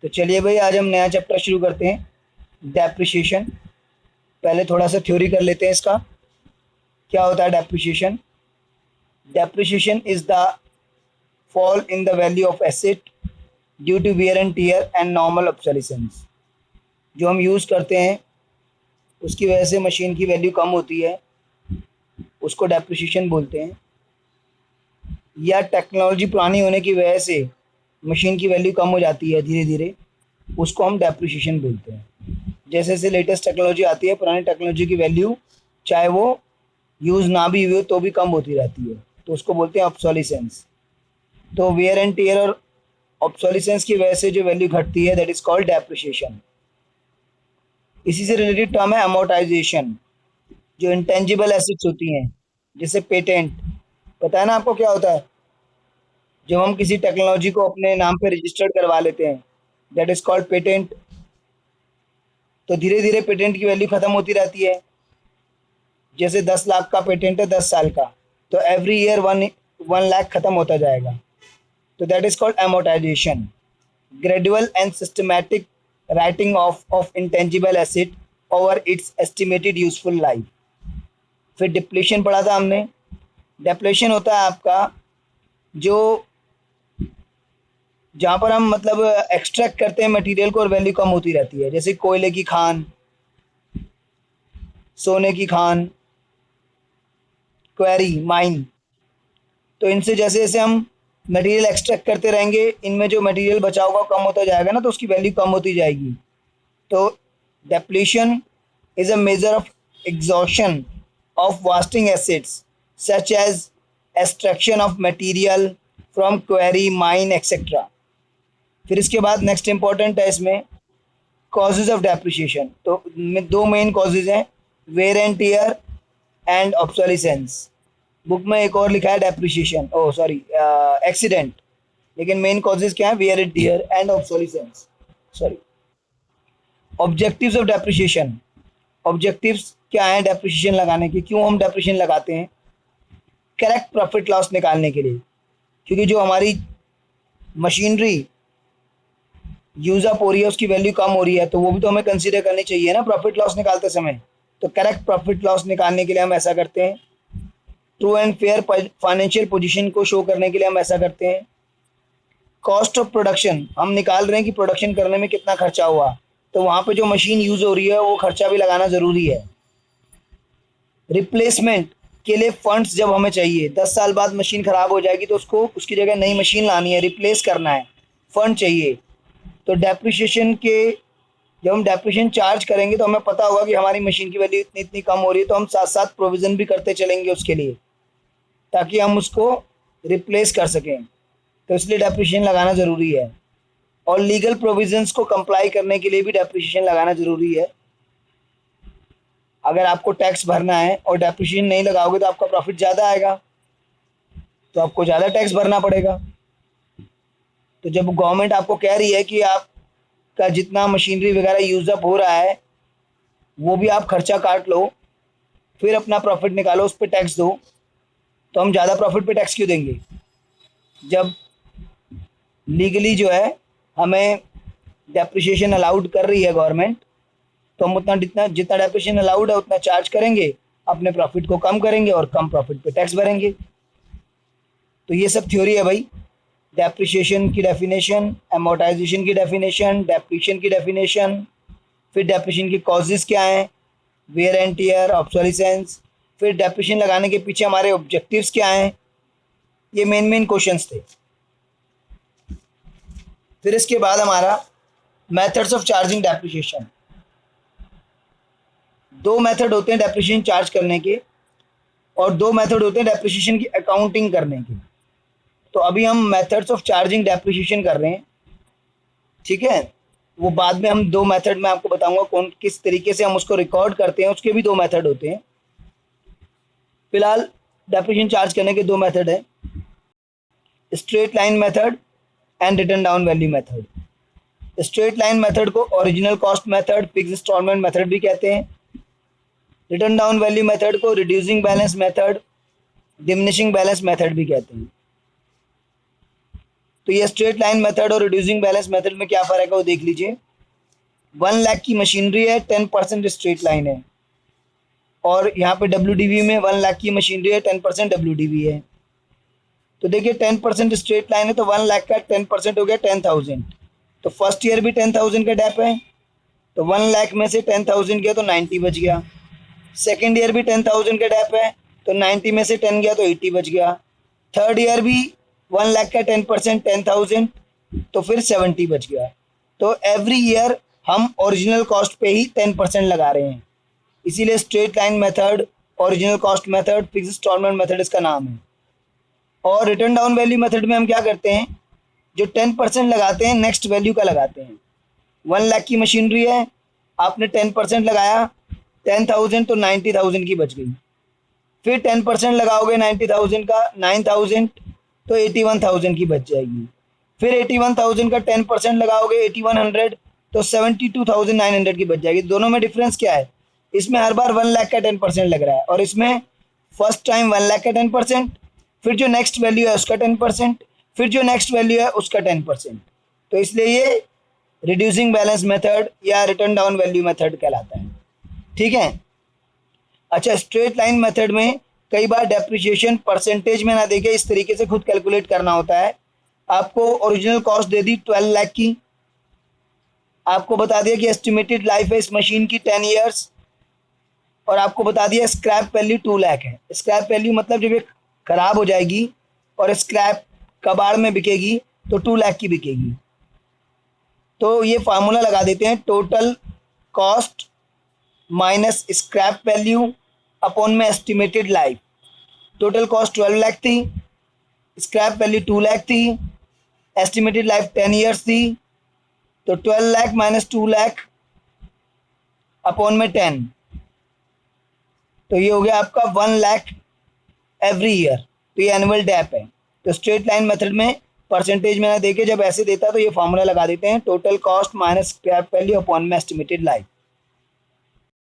तो चलिए भाई, आज हम नया चैप्टर शुरू करते हैं, डेप्रिसिएशन। पहले थोड़ा सा थ्योरी कर लेते हैं इसका। क्या होता है depreciation? Depreciation is the fall in the value of asset due to wear and tear and normal obsolescence. जो हम यूज़ करते हैं उसकी वजह से मशीन की वैल्यू कम होती है, उसको डेप्रिसिएशन बोलते हैं। या टेक्नोलॉजी पुरानी होने की वजह से मशीन की वैल्यू कम हो जाती है धीरे धीरे, उसको हम डेप्रिसिएशन बोलते हैं। जैसे जैसे लेटेस्ट टेक्नोलॉजी आती है, पुरानी टेक्नोलॉजी की वैल्यू चाहे वो यूज़ ना भी हुई हो तो भी कम होती रहती है, तो उसको बोलते हैं ऑब्सोलिसेंस। तो वेयर एंड टियर और ऑब्सोलिसेंस की वजह से जो वैल्यू घटती है, दैट इज कॉल्ड डेप्रिसिएशन। इसी से रिलेटेड टर्म है अमोर्टाइजेशन। जो इंटेंजिबल एसेट्स होती हैं, जैसे पेटेंट, पता है ना आपको क्या होता है? जब हम किसी टेक्नोलॉजी को अपने नाम पे रजिस्टर्ड करवा लेते हैं, दैट इज कॉल्ड पेटेंट। तो धीरे धीरे पेटेंट की वैल्यू खत्म होती रहती है। जैसे 10 लाख का पेटेंट है 10 साल का, तो एवरी ईयर वन लाख खत्म होता जाएगा। तो that is called amortization, gradual and systematic writing of intangible asset over its estimated useful life। फिर डिप्लेशन पढ़ा था हमने। डिप्लेशन होता है आपका जो जहाँ पर हम मतलब एक्सट्रैक्ट करते हैं मटेरियल को और वैल्यू कम होती रहती है। जैसे कोयले की खान, सोने की खान, क्वेरी, माइन। तो इनसे जैसे जैसे हम मटेरियल एक्सट्रैक्ट करते रहेंगे, इनमें जो मटेरियल बचा होगा कम होता जाएगा ना, तो उसकी वैल्यू कम होती जाएगी। तो depletion is a measure of exhaustion of wasting assets such as extraction of material from quarry, mine etcetera. फिर इसके बाद नेक्स्ट इंपॉर्टेंट है इसमें कॉजेज ऑफ डेप्रिसिएशन। तो दो मेन कॉजेज हैं, wear and tear and obsolescence. Book में एक और लिखा है डेप्रिसिएशन, ओ सॉरी, एक्सीडेंट, लेकिन मेन कॉजेज क्या है? Wear and tear and obsolescence. Sorry. Objectives of depreciation. Objectives क्या है डेप्रिसिएशन लगाने के? क्यों हम डेप्रिसिएशन लगाते हैं? करेक्ट प्रॉफिट लॉस निकालने के लिए, क्योंकि जो हमारी मशीनरी यूज अप हो रही है उसकी वैल्यू कम हो रही है, तो वो भी तो हमें कंसीडर करनी चाहिए ना प्रॉफिट लॉस निकालते समय। तो करेक्ट प्रॉफिट लॉस निकालने के लिए हम ऐसा करते हैं। True and fair financial position को शो करने के लिए हम ऐसा करते हैं। कॉस्ट ऑफ प्रोडक्शन, हम निकाल रहे हैं कि प्रोडक्शन करने में कितना खर्चा हुआ, तो वहाँ पे जो मशीन यूज हो रही है वो खर्चा भी लगाना ज़रूरी है। रिप्लेसमेंट के लिए फंड्स जब हमें चाहिए, 10 साल बाद मशीन ख़राब हो जाएगी तो उसको उसकी जगह नई मशीन लानी है, रिप्लेस करना है, फंड चाहिए। तो डेप्रिसिएशन के जब हम डेप्रिसिएशन चार्ज करेंगे तो हमें पता होगा कि हमारी मशीन की वैल्यू इतनी इतनी कम हो रही है, तो हम साथ साथ प्रोविज़न भी करते चलेंगे उसके लिए, ताकि हम उसको रिप्लेस कर सकें। तो इसलिए डेप्रिसिएशन लगाना ज़रूरी है। और लीगल प्रोविजंस को कंप्लाई करने के लिए भी डेप्रिसिएशन लगाना ज़रूरी है। अगर आपको टैक्स भरना है और डेप्रिसिएशन नहीं लगाओगे तो आपका प्रॉफिट ज़्यादा आएगा, तो आपको ज़्यादा टैक्स भरना पड़ेगा। तो जब गवर्नमेंट आपको कह रही है कि आपका जितना मशीनरी वगैरह यूज़ अप हो रहा है वो भी आप खर्चा काट लो, फिर अपना प्रॉफिट निकालो, उस पर टैक्स दो, तो हम ज़्यादा प्रॉफिट पे टैक्स क्यों देंगे? जब लीगली जो है हमें डेप्रिसिएशन अलाउड कर रही है गवर्नमेंट, तो हम उतना जितना जितना डेप्रिसिएशन अलाउड है उतना चार्ज करेंगे, अपने प्रॉफिट को कम करेंगे और कम प्रॉफिट पे टैक्स भरेंगे। तो ये सब थ्योरी है भाई। डेप्रिसिएशन की डेफिनेशन, अमोर्टाइजेशन की डेफिनेशन, डेप्रिसिएशन की डेफिनेशन, फिर डेप्रिसिएशन की कॉजेज क्या हैं, वेयर एंड टियर, ऑब्सोलिसेंस, फिर डेप्रिसिएशन लगाने के पीछे हमारे ऑब्जेक्टिव्स क्या हैं। ये मेन मेन क्वेश्चंस थे। फिर इसके बाद हमारा मेथड्स ऑफ चार्जिंग डेप्रिसिएशन। दो मेथड होते हैं डेप्रिसिएशन चार्ज करने के, और दो मेथड होते हैं डेप्रिसिएशन की अकाउंटिंग करने के। तो अभी हम मेथड्स ऑफ चार्जिंग डेप्रिसिएशन कर रहे हैं, ठीक है? वो बाद में हम दो मेथड में आपको बताऊंगा कौन किस तरीके से हम उसको रिकॉर्ड करते हैं, उसके भी दो मेथड होते हैं। फिलहाल डेप्रिसिएशन चार्ज करने के दो मेथड है, straight line method and return down value method. Straight line method को original cost method, fix instalment method भी कहते हैं। रिटर्न डाउन वैल्यू मेथड को reducing balance method, diminishing balance method भी कहते हैं। तो ये स्ट्रेट लाइन मेथड और रिड्यूसिंग बैलेंस मेथड में क्या फ़र्क है वो देख लीजिए। 1 लाख की मशीनरी है, 10% स्ट्रेट लाइन है, और यहाँ पे WDV में 1 लाख की मशीनरी है, 10% WDV है। तो देखिए 10% स्ट्रेट लाइन है तो 1 लाख का 10% हो गया 10,000। तो फर्स्ट ईयर भी 10,000 का डेप है, तो 1 लाख में से 10,000 गया तो 90 बच गया। सेकेंड ईयर भी 10,000 का डेप है, तो 90 में से 10 गया तो 80 बच गया। थर्ड ईयर भी 1 लाख का 10% 10,000, तो फिर 70 बच गया। तो एवरी ईयर हम ओरिजिनल कॉस्ट पे ही 10% लगा रहे हैं, इसीलिए straight line method, original cost method, fix instalment method इसका नाम है। और रिटर्न डाउन वैल्यू मेथड में हम क्या करते हैं, जो 10% लगाते हैं नेक्स्ट वैल्यू का लगाते हैं। 1 लाख की मशीनरी है, आपने 10% लगाया 10,000, तो 90,000 की बच गई। फिर 10% लगाओगे 90,000 का 9,000, तो 81,000 की बच जाएगी। फिर 81,000 का 10% लगाओगे 8100, तो 72,900 की बच जाएगी। दोनों में डिफरेंस क्या है, इसमें हर बार 1 लाख का 10% लग रहा है, और इसमें फर्स्ट टाइम 1 लाख का 10%, फिर जो नेक्स्ट वैल्यू है उसका 10%, फिर जो नेक्स्ट वैल्यू है उसका 10%। तो इसलिए ये रिड्यूसिंग बैलेंस मेथड या रिटर्न डाउन वैल्यू मेथड कहलाता है। ठीक है। अच्छा, स्ट्रेट लाइन मेथड में कई बार डेप्रिसिएशन परसेंटेज में ना देके इस तरीके से खुद कैलकुलेट करना होता है। आपको ओरिजिनल कॉस्ट दे दी 12 लाख की, आपको बता दिया कि एस्टिमेटेड लाइफ है इस मशीन की 10 ईयर्स, और आपको बता दिया स्क्रैप वैल्यू 2 लाख है। स्क्रैप वैल्यू मतलब जब ये ख़राब हो जाएगी और स्क्रैप कबाड़ में बिकेगी तो 2 लाख की बिकेगी। तो ये फार्मूला लगा देते हैं, total cost minus scrap value upon में estimated life. Total cost 12 lakh थी, स्क्रैप वैल्यू 2 लाख थी, एस्टिमेटेड लाइफ 10 ईयर्स थी, तो 12 लाख माइनस 2 लाख अपॉन में 10, तो ये हो गया आपका 1 लाख एवरी ईयर। तो ये एनुअल डेप है। तो स्ट्रेट लाइन मेथड में परसेंटेज में ना देके जब ऐसे देता है तो ये फार्मूला लगा देते हैं, total cost minus scrap value upon में एस्टिमेटेड लाइफ।